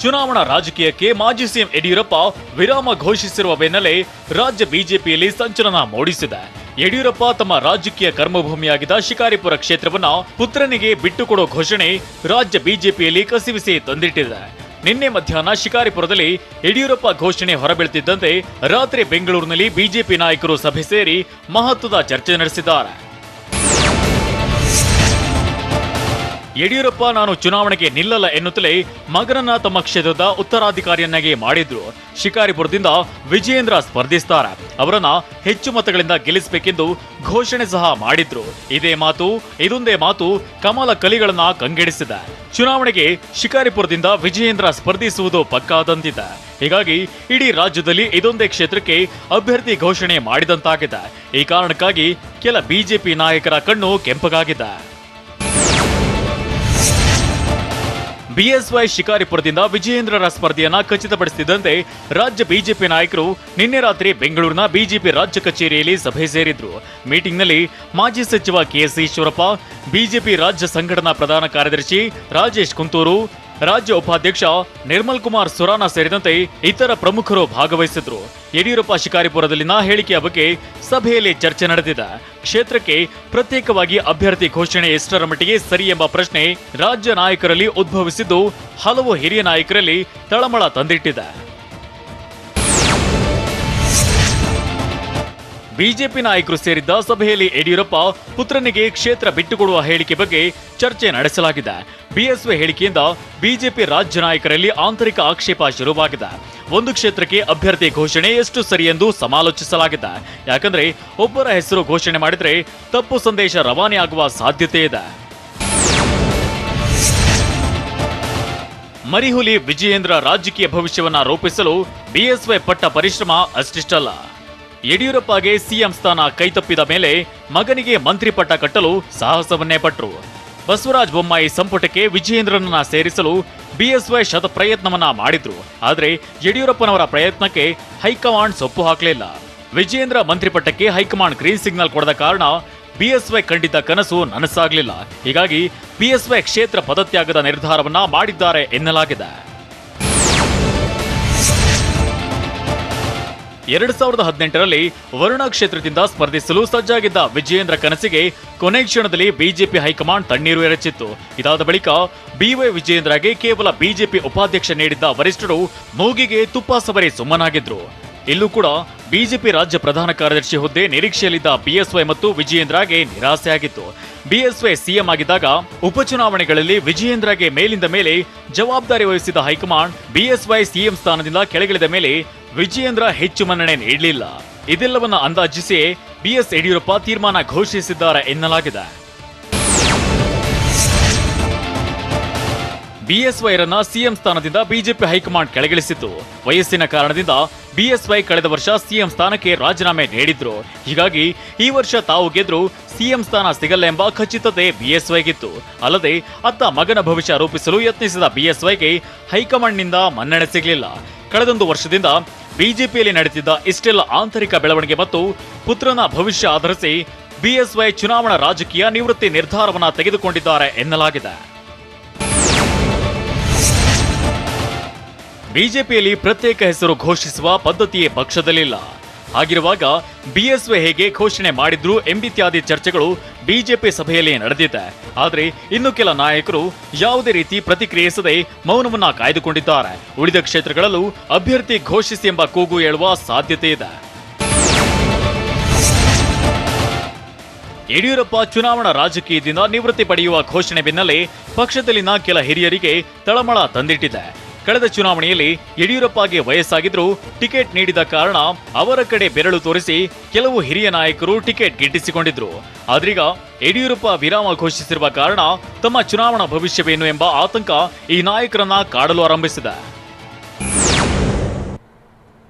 ಚುನಾವಣಾ ರಾಜಕೀಯಕ್ಕೆ ಮಾಜಿ ಸಿಎಂ ಯಡಿಯೂರಪ್ಪ ವಿರಾಮ ಘೋಷಿಸಿರುವ ಬೆನ್ನಲ್ಲೇ ರಾಜ್ಯ ಬಿಜೆಪಿಯಲ್ಲಿ ಸಂಚಲನ ಮೂಡಿಸಿದೆ. ಯಡಿಯೂರಪ್ಪ ತಮ್ಮ ರಾಜಕೀಯ ಕರ್ಮಭೂಮಿಯಾಗಿದ್ದ ಶಿಕಾರಿಪುರ ಕ್ಷೇತ್ರವನ್ನ ಪುತ್ರನಿಗೆ ಬಿಟ್ಟುಕೊಡೋ ಘೋಷಣೆ ರಾಜ್ಯ ಬಿಜೆಪಿಯಲ್ಲಿ ಕಸಿವಿಸಿ ತಂದಿಟ್ಟಿದೆ. ನಿನ್ನೆ ಮಧ್ಯಾಹ್ನ ಶಿಕಾರಿಪುರದಲ್ಲಿ ಯಡಿಯೂರಪ್ಪ ಘೋಷಣೆ ಹೊರಬೀಳುತ್ತಿದ್ದಂತೆ ರಾತ್ರಿ ಬೆಂಗಳೂರಿನಲ್ಲಿ ಬಿಜೆಪಿ ನಾಯಕರು ಸಭೆ ಸೇರಿ ಮಹತ್ವದ ಚರ್ಚೆ ನಡೆಸಿದ್ದಾರೆ. ಯಡಿಯೂರಪ್ಪ ನಾನು ಚುನಾವಣೆಗೆ ನಿಲ್ಲಲ್ಲ ಎನ್ನುತ್ತಲೇ ಮಗನನ್ನ ತಮ್ಮ ಕ್ಷೇತ್ರದ ಉತ್ತರಾಧಿಕಾರಿಯನ್ನಾಗಿ ಮಾಡಿದ್ರು. ಶಿಕಾರಿಪುರದಿಂದ ವಿಜಯೇಂದ್ರ ಸ್ಪರ್ಧಿಸ್ತಾರೆ, ಅವರನ್ನ ಹೆಚ್ಚು ಮತಗಳಿಂದ ಗೆಲ್ಲಿಸಬೇಕೆಂದು ಘೋಷಣೆ ಸಹ ಮಾಡಿದ್ರು. ಇದೊಂದೇ ಮಾತು ಕಮಲ ಕಲಿಗಳನ್ನ ಕಂಗೆಡಿಸಿದೆ. ಚುನಾವಣೆಗೆ ಶಿಕಾರಿಪುರದಿಂದ ವಿಜಯೇಂದ್ರ ಸ್ಪರ್ಧಿಸುವುದು ಪಕ್ಕಾದಂತಿದೆ. ಹೀಗಾಗಿ ಇಡೀ ರಾಜ್ಯದಲ್ಲಿ ಇದೊಂದೇ ಕ್ಷೇತ್ರಕ್ಕೆ ಅಭ್ಯರ್ಥಿ ಘೋಷಣೆ ಮಾಡಿದಂತಾಗಿದೆ. ಈ ಕಾರಣಕ್ಕಾಗಿ ಕೆಲ ಬಿಜೆಪಿ ನಾಯಕರ ಕಣ್ಣು ಕೆಂಪಗಾಗಿದೆ. ಬಿಎಸ್ವೈ ಶಿಕಾರಿಪುರದಿಂದ ವಿಜಯೇಂದ್ರರ ಸ್ಪರ್ಧೆಯನ್ನ ಖಚಿತಪಡಿಸಿದಂತೆ ರಾಜ್ಯ ಬಿಜೆಪಿ ನಾಯಕರು ನಿನ್ನೆ ರಾತ್ರಿ ಬೆಂಗಳೂರಿನ ಬಿಜೆಪಿ ರಾಜ್ಯ ಕಚೇರಿಯಲ್ಲಿ ಸಭೆ ಸೇರಿದ್ರು. ಮೀಟಿಂಗ್ನಲ್ಲಿ ಮಾಜಿ ಸಚಿವ ಕೆಎಸ್ ಈಶ್ವರಪ್ಪ, ಬಿಜೆಪಿ ರಾಜ್ಯ ಸಂಘಟನಾ ಪ್ರಧಾನ ಕಾರ್ಯದರ್ಶಿ ರಾಜೇಶ್ ಕುಂತೂರು, ರಾಜ್ಯ ಉಪಾಧ್ಯಕ್ಷ ನಿರ್ಮಲ್ ಕುಮಾರ್ ಸುರಾನ ಸೇರಿದಂತೆ ಇತರ ಪ್ರಮುಖರು ಭಾಗವಹಿಸಿದ್ರು. ಯಡಿಯೂರಪ್ಪ ಶಿಕಾರಿಪುರದಲ್ಲಿನ ಹೇಳಿಕೆಯ ಬಗ್ಗೆ ಸಭೆಯಲ್ಲಿ ಚರ್ಚೆ ನಡೆದಿದೆ. ಕ್ಷೇತ್ರಕ್ಕೆ ಪ್ರತ್ಯೇಕವಾಗಿ ಅಭ್ಯರ್ಥಿ ಘೋಷಣೆ ಎಷ್ಟರ ಮಟ್ಟಿಗೆ ಸರಿ ಎಂಬ ಪ್ರಶ್ನೆ ರಾಜ್ಯ ನಾಯಕರಲ್ಲಿ ಉದ್ಭವಿಸಿದ್ದು ಹಲವು ಹಿರಿಯ ನಾಯಕರಲ್ಲಿ ತಳಮಳ ತಂದಿಟ್ಟಿದೆ. ಬಿಜೆಪಿ ನಾಯಕರು ಸೇರಿದ್ದ ಸಭೆಯಲ್ಲಿ ಯಡಿಯೂರಪ್ಪ ಪುತ್ರನಿಗೆ ಕ್ಷೇತ್ರ ಬಿಟ್ಟುಕೊಡುವ ಹೇಳಿಕೆ ಬಗ್ಗೆ ಚರ್ಚೆ ನಡೆಸಲಾಗಿದೆ. ಬಿಎಸ್ವೈ ಹೇಳಿಕೆಯಿಂದ ಬಿಜೆಪಿ ರಾಜ್ಯ ನಾಯಕರಲ್ಲಿ ಆಂತರಿಕ ಆಕ್ಷೇಪ ಶುರುವಾಗಿದೆ. ಒಂದು ಕ್ಷೇತ್ರಕ್ಕೆ ಅಭ್ಯರ್ಥಿ ಘೋಷಣೆ ಎಷ್ಟು ಸರಿ ಎಂದು ಸಮಾಲೋಚಿಸಲಾಗಿದೆ. ಯಾಕಂದ್ರೆ ಒಬ್ಬರ ಹೆಸರು ಘೋಷಣೆ ಮಾಡಿದ್ರೆ ತಪ್ಪು ಸಂದೇಶ ರವಾನೆ ಆಗುವ ಸಾಧ್ಯತೆ ಇದೆ. ಮರಿಹುಲಿ ವಿಜಯೇಂದ್ರ ರಾಜಕೀಯ ಭವಿಷ್ಯವನ್ನ ರೂಪಿಸಲು ಬಿಎಸ್ವೈ ಪಟ್ಟ ಪರಿಶ್ರಮ ಅಷ್ಟಿಷ್ಟಲ್ಲ. ಯಡಿಯೂರಪ್ಪಗೆ ಸಿಎಂ ಸ್ಥಾನ ಕೈತಪ್ಪಿದ ಮೇಲೆ ಮಗನಿಗೆ ಮಂತ್ರಿ ಪಟ್ಟ ಕಟ್ಟಲು ಸಾಹಸವನ್ನೇ ಪಟ್ಟರು. ಬಸವರಾಜ ಬೊಮ್ಮಾಯಿ ಸಂಪುಟಕ್ಕೆ ವಿಜಯೇಂದ್ರನನ್ನ ಸೇರಿಸಲು ಬಿಎಸ್ವೈ ಶತ ಪ್ರಯತ್ನವನ್ನ ಮಾಡಿದ್ರು. ಆದರೆ ಯಡಿಯೂರಪ್ಪನವರ ಪ್ರಯತ್ನಕ್ಕೆ ಹೈಕಮಾಂಡ್ ಸೊಪ್ಪು ಹಾಕಲಿಲ್ಲ. ವಿಜಯೇಂದ್ರ ಮಂತ್ರಿ ಪಟ್ಟಕ್ಕೆ ಹೈಕಮಾಂಡ್ ಗ್ರೀನ್ ಸಿಗ್ನಲ್ ಕೊಡದ ಕಾರಣ ಬಿಎಸ್ವೈ ಕಂಡಿದ್ದ ಕನಸು ನನಸಾಗಲಿಲ್ಲ. ಹೀಗಾಗಿ ಬಿಎಸ್ವೈ ಕ್ಷೇತ್ರ ಪದತ್ಯಾಗದ ನಿರ್ಧಾರವನ್ನ ಮಾಡಿದ್ದಾರೆ ಎನ್ನಲಾಗಿದೆ. 2018ರಲ್ಲಿ ವರುಣಾ ಕ್ಷೇತ್ರದಿಂದ ಸ್ಪರ್ಧಿಸಲು ಸಜ್ಜಾಗಿದ್ದ ವಿಜಯೇಂದ್ರ ಕನಸಿಗೆ ಕೊನೆ ಕ್ಷಣದಲ್ಲಿ ಬಿಜೆಪಿ ಹೈಕಮಾಂಡ್ ತಣ್ಣೀರು ಎರಚಿತ್ತು. ಇದಾದ ಬಳಿಕ ಬಿವೈ ವಿಜಯೇಂದ್ರಗೆ ಕೇವಲ ಬಿಜೆಪಿ ಉಪಾಧ್ಯಕ್ಷ ನೀಡಿದ್ದ ವರಿಷ್ಠರು ಮೂಗಿಗೆ ತುಪ್ಪ ಸವರಿ ಸುಮ್ಮನಾಗಿದ್ರು. ಇಲ್ಲೂ ಕೂಡ ಬಿಜೆಪಿ ರಾಜ್ಯ ಪ್ರಧಾನ ಕಾರ್ಯದರ್ಶಿ ಹುದ್ದೆ ನಿರೀಕ್ಷೆಯಲ್ಲಿದ್ದ ಬಿಎಸ್ವೈ ಮತ್ತು ವಿಜಯೇಂದ್ರಗೆ ನಿರಾಸೆಯಾಗಿತ್ತು. ಬಿಎಸ್ವೈ ಸಿಎಂ ಆಗಿದ್ದಾಗ ಉಪಚುನಾವಣೆಗಳಲ್ಲಿ ವಿಜಯೇಂದ್ರಗೆ ಮೇಲಿಂದ ಮೇಲೆ ಜವಾಬ್ದಾರಿ ವಹಿಸಿದ ಹೈಕಮಾಂಡ್ ಬಿಎಸ್ವೈ ಸಿಎಂ ಸ್ಥಾನದಿಂದ ಕೆಳಗಿಳಿದ ಮೇಲೆ ವಿಜಯೇಂದ್ರ ಹೆಚ್ಚು ಮನ್ನಣೆ ನೀಡಲಿಲ್ಲ. ಇದೆಲ್ಲವನ್ನ ಅಂದಾಜಿಸಿ ಬಿಎಸ್ ಯಡಿಯೂರಪ್ಪ ತೀರ್ಮಾನ ಘೋಷಿಸಿದ್ದಾರೆ ಎನ್ನಲಾಗಿದೆ. ಬಿಎಸ್ವೈರನ್ನ ಸಿಎಂ ಸ್ಥಾನದಿಂದ ಬಿಜೆಪಿ ಹೈಕಮಾಂಡ್ ಕೆಳಗಿಳಿಸಿತ್ತು. ವಯಸ್ಸಿನ ಕಾರಣದಿಂದ ಬಿಎಸ್ವೈ ಕಳೆದ ವರ್ಷ ಸಿಎಂ ಸ್ಥಾನಕ್ಕೆ ರಾಜೀನಾಮೆ ನೀಡಿದ್ರು. ಹೀಗಾಗಿ ಈ ವರ್ಷ ತಾವು ಗೆದ್ರು ಸಿಎಂ ಸ್ಥಾನ ಸಿಗಲ್ಲ ಎಂಬ ಖಚಿತತೆ ಬಿಎಸ್ವೈಗಿತ್ತು. ಅಲ್ಲದೆ ಅತ್ತ ಮಗನ ಭವಿಷ್ಯ ರೂಪಿಸಲು ಯತ್ನಿಸಿದ ಬಿಎಸ್ವೈಗೆ ಹೈಕಮಾಂಡ್ನಿಂದ ಮನ್ನಣೆ ಸಿಗಲಿಲ್ಲ. ಕಳೆದೊಂದು ವರ್ಷದಿಂದ ಬಿಜೆಪಿಯಲ್ಲಿ ನಡೆದಿದ್ದ ಇಷ್ಟೆಲ್ಲ ಆಂತರಿಕ ಬೆಳವಣಿಗೆ ಮತ್ತು ಪುತ್ರನ ಭವಿಷ್ಯ ಆಧರಿಸಿ ಬಿಎಸ್ವೈ ಚುನಾವಣಾ ರಾಜಕೀಯ ನಿವೃತ್ತಿ ನಿರ್ಧಾರವನ್ನ ತೆಗೆದುಕೊಂಡಿದ್ದಾರೆ ಎನ್ನಲಾಗಿದೆ. ಬಿಜೆಪಿಯಲ್ಲಿ ಪ್ರತ್ಯೇಕ ಹೆಸರು ಘೋಷಿಸುವ ಪದ್ಧತಿಯೇ ಪಕ್ಷದಲ್ಲಿಲ್ಲ. ಹಾಗಿರುವಾಗ ಬಿಎಸ್ವೈ ಹೇಗೆ ಘೋಷಣೆ ಮಾಡಿದ್ರು ಎಂಬಿತ್ಯಾದಿ ಚರ್ಚೆಗಳು ಬಿಜೆಪಿ ಸಭೆಯಲ್ಲಿ ನಡೆದಿದೆ. ಆದರೆ ಇನ್ನು ಕೆಲ ನಾಯಕರು ಯಾವುದೇ ರೀತಿ ಪ್ರತಿಕ್ರಿಯಿಸದೆ ಮೌನವನ್ನ ಕಾಯ್ದುಕೊಂಡಿದ್ದಾರೆ. ಉಳಿದ ಕ್ಷೇತ್ರಗಳಲ್ಲೂ ಅಭ್ಯರ್ಥಿ ಘೋಷಿಸಿ ಎಂಬ ಕೂಗು ಏಳುವ ಸಾಧ್ಯತೆ ಇದೆ. ಯಡಿಯೂರಪ್ಪ ಚುನಾವಣಾ ರಾಜಕೀಯದಿಂದ ನಿವೃತ್ತಿ ಪಡೆಯುವ ಘೋಷಣೆ ಬೆನ್ನಲ್ಲೇ ಪಕ್ಷದಲ್ಲಿನ ಕೆಲ ಹಿರಿಯರಿಗೆ ತಳಮಳ ತಂದಿಟ್ಟಿದೆ. ಕಳೆದ ಚುನಾವಣೆಯಲ್ಲಿ ಯಡಿಯೂರಪ್ಪಗೆ ವಯಸ್ಸಾಗಿದ್ರೂ ಟಿಕೆಟ್ ನೀಡಿದ ಕಾರಣ ಅವರ ಕಡೆ ಬೆರಳು ತೋರಿಸಿ ಕೆಲವು ಹಿರಿಯ ನಾಯಕರು ಟಿಕೆಟ್ ಗಿಟ್ಟಿಸಿಕೊಂಡಿದ್ರು. ಆದ್ರೀಗ ಯಡಿಯೂರಪ್ಪ ವಿರಾಮ ಘೋಷಿಸಿರುವ ಕಾರಣ ತಮ್ಮ ಚುನಾವಣಾ ಭವಿಷ್ಯವೇನು ಎಂಬ ಆತಂಕ ಈ ನಾಯಕರನ್ನ ಕಾಡಲು ಆರಂಭಿಸಿದೆ.